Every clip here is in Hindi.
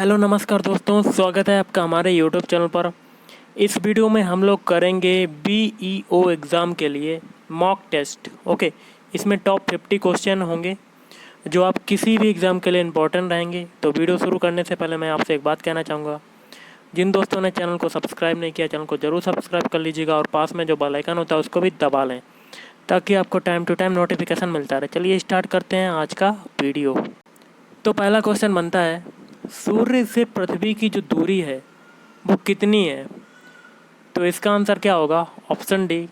हेलो नमस्कार दोस्तों, स्वागत है आपका हमारे यूट्यूब चैनल पर। इस वीडियो में हम लोग करेंगे बीईओ एग्ज़ाम के लिए मॉक टेस्ट। ओके, इसमें टॉप 50 क्वेश्चन होंगे जो आप किसी भी एग्ज़ाम के लिए इम्पोर्टेंट रहेंगे। तो वीडियो शुरू करने से पहले मैं आपसे एक बात कहना चाहूँगा, जिन दोस्तों ने चैनल को सब्सक्राइब नहीं किया, चैनल को ज़रूर सब्सक्राइब कर लीजिएगा और पास में जो बेल आइकन होता है उसको भी दबा लें ताकि आपको टाइम टू टाइम नोटिफिकेशन मिलता रहे। चलिए स्टार्ट करते हैं आज का वीडियो। तो पहला क्वेश्चन बनता है, सूर्य से पृथ्वी की जो दूरी है वो कितनी है? तो इसका आंसर क्या होगा? Option D,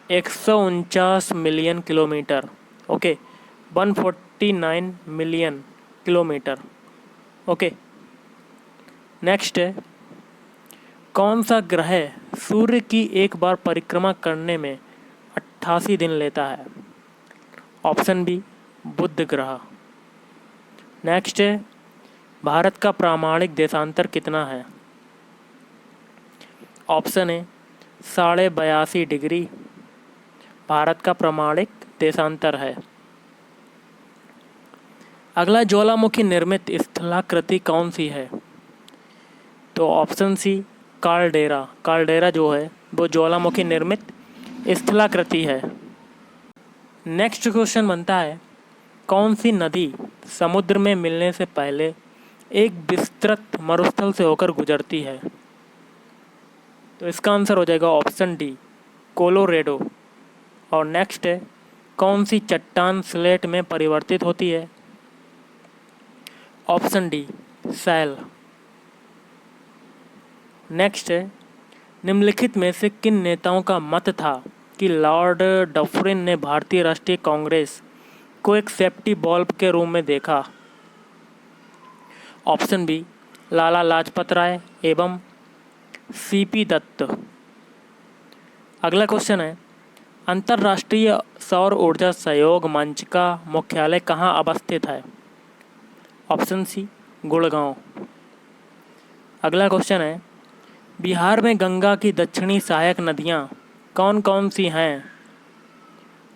149 million kilometre. Okay, 149 million kilometre. Okay, next है, कौन सा ग्रह सूर्य की एक बार परिक्रमा करने में 88 दिन लेता है? ऑप्शन बी, बुध ग्रह। नेक्स्ट है, भारत का प्रामाणिक देशांतर कितना है? ऑप्शन ए, 82.5 डिग्री भारत का प्रामाणिक देशांतर है। अगला, ज्वालामुखी निर्मित स्थलाकृति कौन सी है? तो ऑप्शन सी, कालडेरा। कालडेरा जो है वो ज्वालामुखी निर्मित स्थलाकृति है। नेक्स्ट क्वेश्चन बनता है, कौन सी नदी समुद्र में मिलने से पहले एक विस्तृत मरुस्थल से होकर गुजरती है? तो इसका आंसर हो जाएगा ऑप्शन डी, कोलोरेडो। और नेक्स्ट है, कौन सी चट्टान स्लेट में परिवर्तित होती है? Option D, cell. नेक्स्ट है, निम्नलिखित में से किन नेताओं का मत था कि लॉर्ड डफरिन ने भारतीय राष्ट्रीय कांग्रेस को एक सेफ्टी बल्ब के रूप में देखा? ऑप्शन बी, लाला लाजपत राय एवं सीपी दत्त। अगला क्वेश्चन है, अंतर्राष्ट्रीय सौर ऊर्जा सहयोग मंच का मुख्यालय कहाँ अवस्थित है? Option C, Gurgaon. अगला क्वेश्चन है, बिहार में गंगा की दक्षिणी सहायक नदियाँ कौन कौन सी हैं?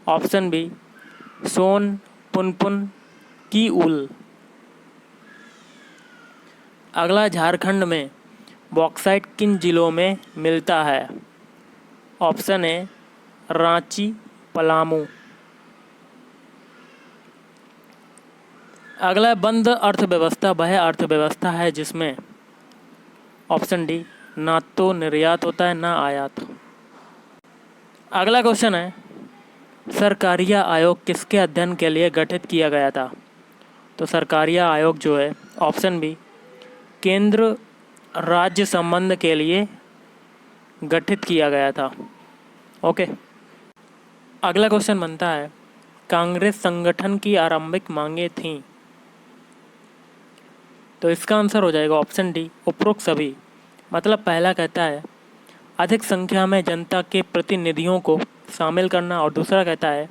ऑप्शन बी, सोन, पुनपुन, किऊल। अगला, झारखंड में बॉक्साइट किन जिलों में मिलता है? Option A, Ranchi, Palamu. अगला, बंद अर्थव्यवस्था वह अर्थव्यवस्था है जिसमें ऑप्शन डी, ना तो निर्यात होता है ना आयात। अगला क्वेश्चन है, सरकारिया आयोग किसके अध्ययन के लिए गठित किया गया था? तो सरकारिया आयोग जो है ऑप्शन बी, केंद्र राज्य संबंध के लिए गठित किया गया था। ओके, अगला क्वेश्चन बनता है, कांग्रेस संगठन की आरंभिक मांगें थीं? तो इसका आंसर हो जाएगा ऑप्शन डी, उपरोक्त सभी। मतलब पहला कहता है अधिक संख्या में जनता के प्रतिनिधियों को शामिल करना, और दूसरा कहता है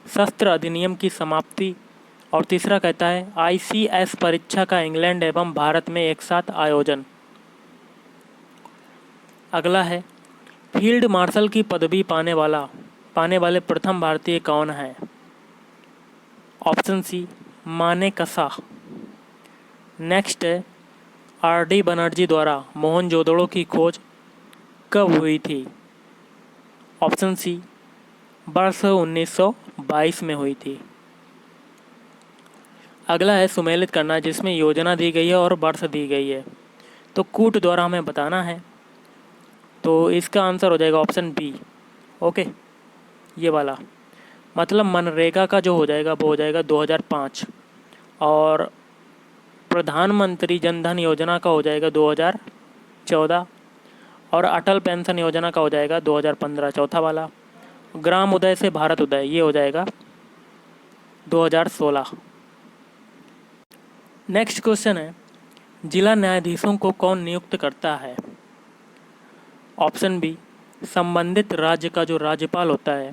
शस्त्र अधिनियम की समाप्ति, और तीसरा कहता है आईसीएस परीक्षा का इंग्लैंड एवं भारत में एक साथ आयोजन। अगला है, फील्ड मार्शल की पदवी पाने वाले प्रथम भारतीय कौन है? Option C, Manekshaw. नेक्स्ट है, आर.डी. बनर्जी द्वारा मोहनजोदड़ो की खोज कब हुई थी? ऑप्शन सी, वर्ष 1922 में हुई थी। अगला है, सुमेलित करना, जिसमें योजना दी गई है और वर्ष दी गई है, तो कूट द्वारा हमें बताना है। तो इसका आंसर हो जाएगा ऑप्शन बी। ओके, ये वाला मतलब मनरेगा का जो हो जाएगा वो हो जाएगा 2005, और प्रधानमंत्री जनधन योजना का हो जाएगा 2014, और अटल पेंशन योजना का हो जाएगा 2015, चौथा वाला। ग्राम उदय से भारत उदय ये हो जाएगा 2016। नेक्स्ट क्वेश्चन है, जिला न्यायाधीशों को कौन नियुक्त करता है? ऑप्शन बी, संबंधित राज्य का जो राज्यपाल होता है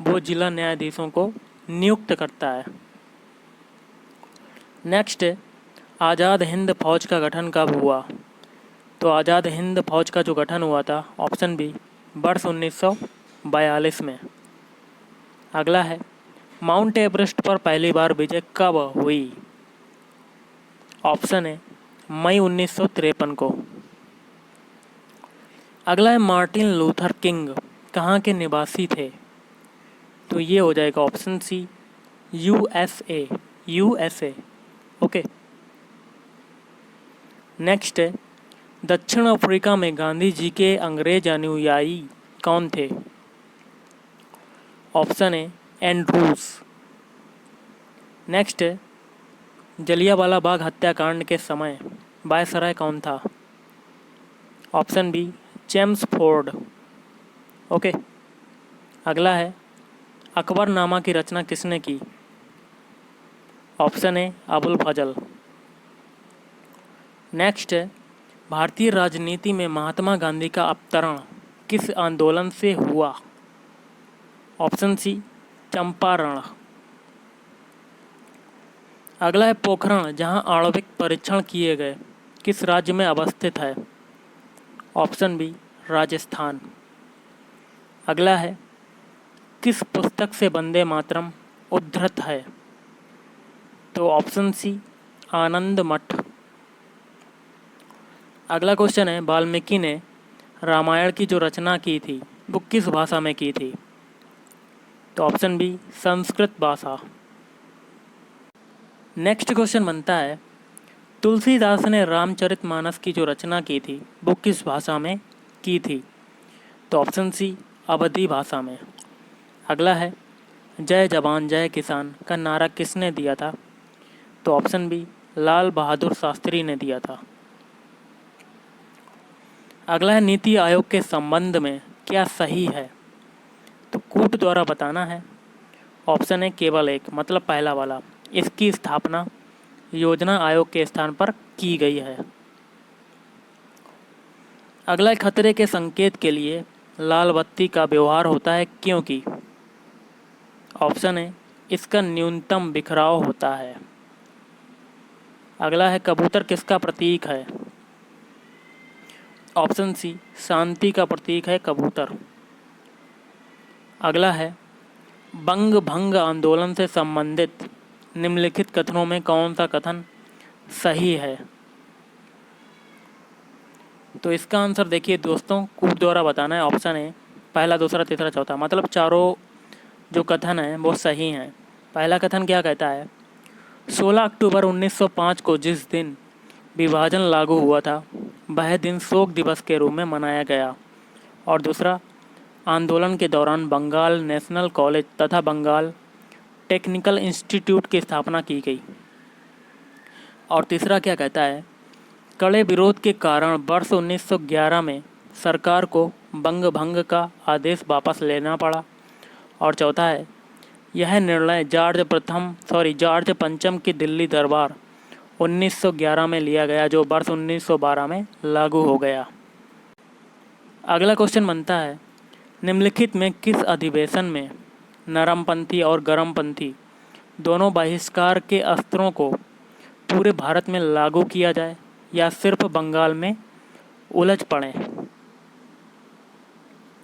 वो जिला न्यायाधीशों को नियुक्त करता है। नेक्स्ट है, आज़ाद हिंद फौज का गठन कब हुआ? तो आज़ाद हिंद फौज का जो गठन हुआ था ऑप्शन बी, वर्ष 1942 में। अगला है, माउंट एवरेस्ट पर पहली बार विजय कब हुई? ऑप्शन है, मई 1953 को। अगला है मार्टिन लूथर किंग कहाँ के निवासी थे? तो ये हो जाएगा option C, USA, USA. Okay. Next है, दक्षिण अफ्रीका में गांधी जी के अंग्रेज अनुयायी कौन थे? Option A Andrews. नेक्स्ट है, जलियांवाला बाग हत्याकांड के समय वायसराय कौन था? Option B James Ford. Okay. अगला है, अकबरनामा की रचना किसने की? Option A Abul Fazl. Next है, भारतीय राजनीति में महात्मा गांधी का अवतरण किस आंदोलन से हुआ? Option C Champaran. अगला है, पोखरण जहां आणविक परीक्षण किए गए किस राज्य में अवस्थित है? Option B Rajasthan. अगला है, किस पुस्तक से वंदे मातरम उद्धृत है? तो ऑप्शन सी आनंद मठ। अगला क्वेश्चन है, वाल्मीकि ने रामायण की जो रचना की थी वो किस भाषा में की थी? तो ऑप्शन बी संस्कृत भाषा। नेक्स्ट क्वेश्चन बनता है, तुलसीदास ने रामचरितमानस की जो रचना की थी वो किस भाषा में की थी? तो ऑप्शन सी अवधी भाषा में। अगला है, जय जवान जय किसान का नारा किसने दिया था? तो ऑप्शन बी लाल बहादुर शास्त्री ने दिया था। अगला है, नीति आयोग के संबंध में क्या सही है? तो कूट द्वारा बताना है। ऑप्शन है केवल एक, मतलब पहला वाला, इसकी स्थापना योजना आयोग के स्थान पर की गई है। अगला है, खतरे के संकेत के लिए लाल बत्ती का व्यवहार होता है क्योंकि? ऑप्शन है इसका न्यूनतम बिखराव होता है। अगला है, कबूतर किसका प्रतीक है? ऑप्शन सी शांति का प्रतीक है कबूतर। अगला है, बंग भंग आंदोलन से संबंधित निम्नलिखित कथनों में कौन सा कथन सही है? तो इसका आंसर देखिए दोस्तों, कूट द्वारा बताना है। ऑप्शन है पहला दूसरा तीसरा चौथा, मतलब चारों जो कथन हैं वो सही हैं। पहला कथन क्या कहता है, 16 अक्टूबर 1905 को जिस दिन विभाजन लागू हुआ था वह दिन शोक दिवस के रूप में मनाया गया। और दूसरा, आंदोलन के दौरान बंगाल नेशनल कॉलेज तथा बंगाल टेक्निकल इंस्टीट्यूट की स्थापना की गई। और तीसरा क्या कहता है, कड़े विरोध के कारण वर्ष 1911 में सरकार को बंग भंग का आदेश वापस लेना पड़ा। और चौथा है, यह निर्णय जॉर्ज पंचम की दिल्ली दरबार 1911 में लिया गया जो वर्ष 1912 में लागू हो गया। अगला क्वेश्चन बनता है, निम्नलिखित में किस अधिवेशन में नरमपंथी और गरमपंथी दोनों बहिष्कार के अस्त्रों को पूरे भारत में लागू किया जाए या सिर्फ बंगाल में उलझ पड़े?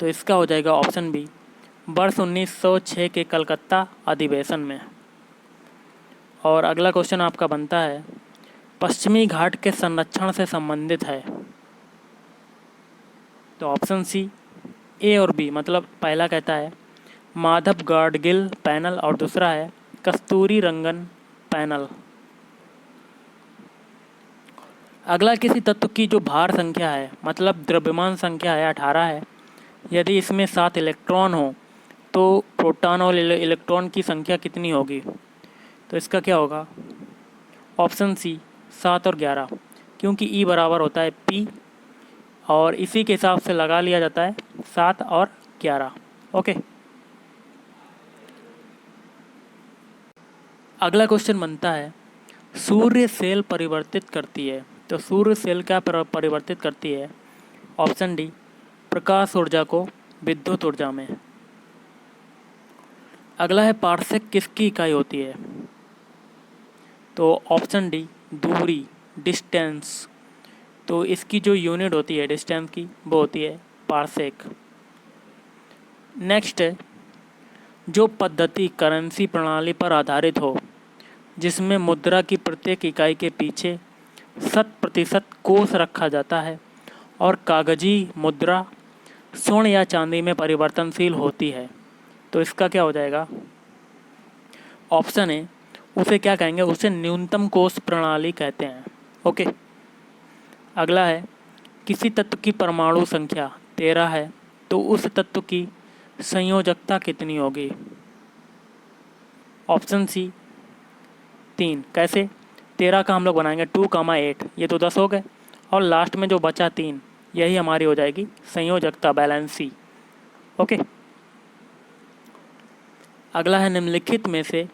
तो इसका हो जाएगा ऑप्शन बी वर्ष 1906 के कलकत्ता अधिवेशन में। और अगला क्वेश्चन आपका बनता है, पश्चिमी घाट के संरक्षण से संबंधित है। तो ऑप्शन सी ए और बी, मतलब पहला कहता है माधव गाडगिल पैनल और दूसरा है कस्तूरी रंगन पैनल। अगला, किसी तत्व की जो भार संख्या है मतलब द्रव्यमान संख्या है 18 है, यदि इसमें 7 इलेक्ट्रॉन हो तो प्रोटॉन और इलेक्ट्रॉन की संख्या कितनी होगी? तो इसका क्या होगा? ऑप्शन सी 7 और 11, क्योंकि E बराबर होता है P और इसी के हिसाब से लगा लिया जाता है 7 और 11। ओके। अगला क्वेश्चन बनता है, सूर्य सेल परिवर्तित करती है। तो सूर्य सेल क्या परिवर्तित करती है? ऑप्शन डी प्रकाश ऊर्जा को विद्युत ऊर्जा में। अगला है, पारसेक किसकी इकाई होती है? तो ऑप्शन डी दूरी, डिस्टेंस। तो इसकी जो यूनिट होती है डिस्टेंस की वो होती है पारसेक। नेक्स्ट है, जो पद्धति करेंसी प्रणाली पर आधारित हो जिसमें मुद्रा की प्रत्येक इकाई के पीछे 100% कोष रखा जाता है और कागजी मुद्रा स्वर्ण या चांदी में परिवर्तनशील होती है। तो इसका क्या हो जाएगा? ऑप्शन है, उसे क्या कहेंगे? उसे न्यूनतम कोष प्रणाली कहते हैं। ओके। अगला है, किसी तत्व की परमाणु संख्या 13 है तो उस तत्व की संयोजकता कितनी होगी? Option C 3। कैसे? 13 का हम लोग बनाएंगे 2, 8, ये तो 10 हो गए, और लास्ट में जो बचा 3, यही हमारी हो जाएगी संयोजकता, बैलेंस सी। ओके। अगला है, निम्नलिखित में से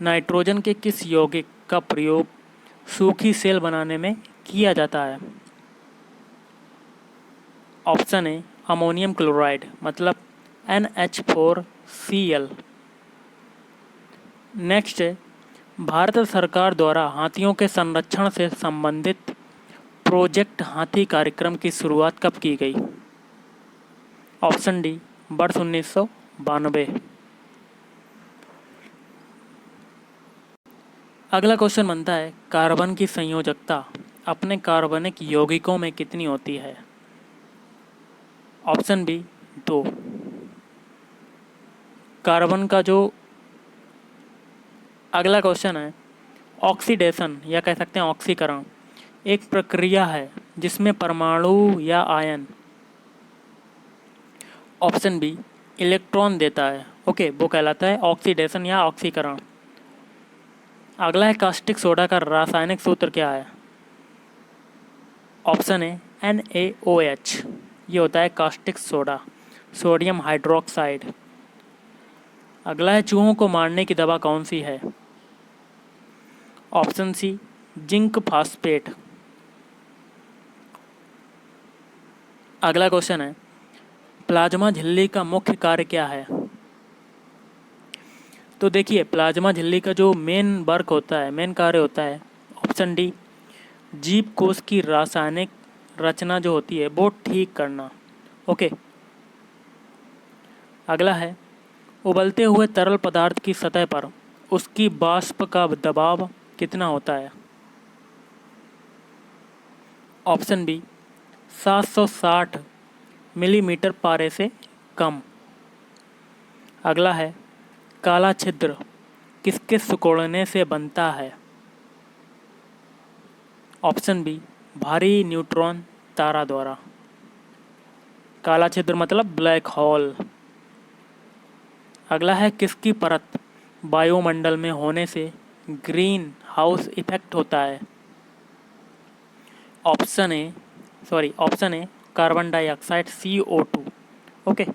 नाइट्रोजन के किस यौगिक का प्रयोग सूखी सेल बनाने में किया जाता है? ऑप्शन है अमोनियम क्लोराइड, मतलब NH4Cl। नेक्स्ट है, भारत सरकार द्वारा हाथियों के संरक्षण से संबंधित प्रोजेक्ट हाथी कार्यक्रम की शुरुआत कब की गई? ऑप्शन डी वर्ष 1992। अगला क्वेश्चन बनता है, कार्बन की संयोजकता अपने कार्बनिक यौगिकों में कितनी होती है? Option B 2। कार्बन का जो अगला क्वेश्चन है, ऑक्सीडेशन या कह सकते हैं ऑक्सीकरण एक प्रक्रिया है जिसमें परमाणु या आयन, ऑप्शन बी, इलेक्ट्रॉन देता है। ओके, वो कहलाता है ऑक्सीडेशन या ऑक्सीकरण। अगला है, कास्टिक सोडा का रासायनिक सूत्र क्या है? ऑप्शन है NaOH, ये होता है कास्टिक सोडा, सोडियम हाइड्रोक्साइड। अगला है, चूहों को मारने की दवा कौन सी है? Option C zinc phosphate. अगला क्वेश्चन है, प्लाज्मा झिल्ली का मुख्य कार्य क्या है? तो देखिए, प्लाज्मा झिल्ली का जो मेन वर्क होता है, मेन कार्य होता है, ऑप्शन डी, जीव कोश की रासायनिक रचना जो होती है वो ठीक करना। ओके। अगला है, उबलते हुए तरल पदार्थ की सतह पर उसकी वाष्प का दबाव कितना होता है? ऑप्शन बी 760 मिलीमीटर पारे से कम। अगला है, काला छिद्र किसके सिकुड़ने से बनता है? ऑप्शन बी भारी न्यूट्रॉन तारा द्वारा। काला छिद्र मतलब ब्लैक होल। अगला है, किसकी परत वायुमंडल में होने से ग्रीन हाउस इफेक्ट होता है? ऑप्शन है कार्बन डाइऑक्साइड CO2। ओके।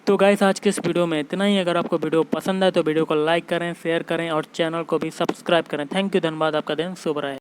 तो गाइस, आज के इस वीडियो में इतना ही। अगर आपको वीडियो पसंद आए तो वीडियो को लाइक करें, शेयर करें और चैनल को भी सब्सक्राइब करें। थैंक यू, धन्यवाद। आपका दिन शुभ रहे।